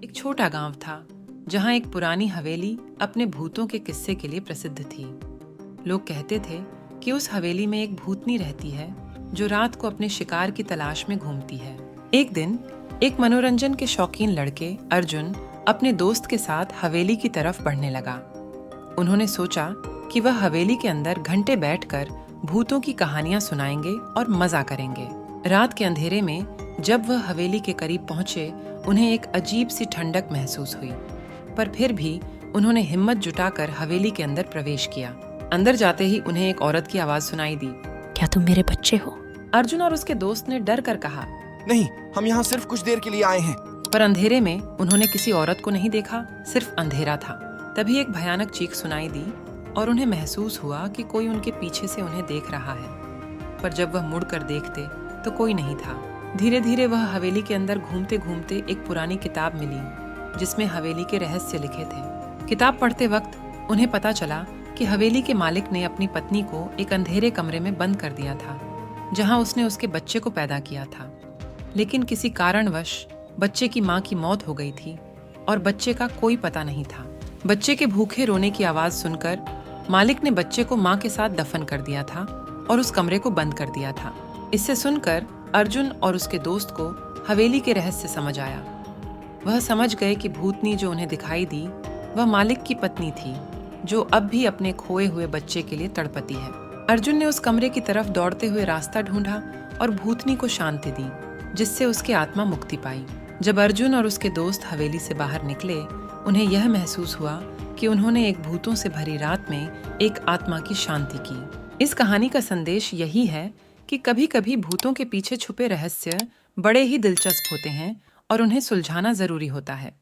एक छोटा गांव था जहां एक पुरानी हवेली अपने भूतों के किस्से के लिए प्रसिद्ध थी। लोग कहते थे कि उस हवेली में एक भूतनी रहती है जो रात को अपने शिकार की तलाश में घूमती है। एक दिन एक मनोरंजन के शौकीन लड़के अर्जुन अपने दोस्त के साथ हवेली की तरफ बढ़ने लगा। उन्होंने सोचा कि वह हवेली के अंदर घंटे बैठकर भूतों की कहानियां सुनाएंगे और मजा करेंगे। रात के अंधेरे में जब वह हवेली के करीब पहुंचे, उन्हें एक अजीब सी ठंडक महसूस हुई, पर फिर भी उन्होंने हिम्मत जुटाकर हवेली के अंदर प्रवेश किया। अंदर जाते ही उन्हें एक औरत की आवाज सुनाई दी। क्या तुम मेरे बच्चे हो? अर्जुन और उसके दोस्त ने डर कर कहा, नहीं, हम यहाँ सिर्फ कुछ देर के लिए आए हैं। पर अंधेरे में उन्होंने किसी औरत को नहीं देखा, सिर्फ अंधेरा था। तभी एक भयानक चीख सुनाई दी और उन्हें महसूस हुआ कि कोई उनके पीछे से उन्हें देख रहा है। पर जब वह मुड़कर देखते तो कोई नहीं था। धीरे धीरे वह हवेली के अंदर घूमते घूमते एक पुरानी किताब मिली जिसमें हवेली के रहस्य लिखे थे। किताब पढ़ते वक्त उन्हें पता चला कि हवेली के मालिक ने अपनी पत्नी को एक अंधेरे कमरे में बंद कर दिया था जहां उसने उसके बच्चे को पैदा किया था। लेकिन किसी कारणवश बच्चे की मां की मौत हो गई थी और बच्चे का कोई पता नहीं था। बच्चे के भूखे रोने की आवाज सुनकर मालिक ने बच्चे को मां के साथ दफन कर दिया था और उस कमरे को बंद कर दिया था। इससे सुनकर अर्जुन और उसके दोस्त को हवेली के रहस्य समझ आया। वह समझ गए कि भूतनी जो उन्हें दिखाई दी वह मालिक की पत्नी थी जो अब भी अपने खोए हुए बच्चे के लिए तड़पती है। अर्जुन ने उस कमरे की तरफ दौड़ते हुए रास्ता ढूंढा और भूतनी को शांति दी, जिससे उसकी आत्मा मुक्ति पाई। जब अर्जुन और उसके दोस्त हवेली से बाहर निकले, उन्हें यह महसूस हुआ कि उन्होंने एक भूतों से भरी रात में एक आत्मा की शांति की। इस कहानी का संदेश यही है कि कभी कभी भूतों के पीछे छुपे रहस्य बड़े ही दिलचस्प होते हैं और उन्हें सुलझाना जरूरी होता है।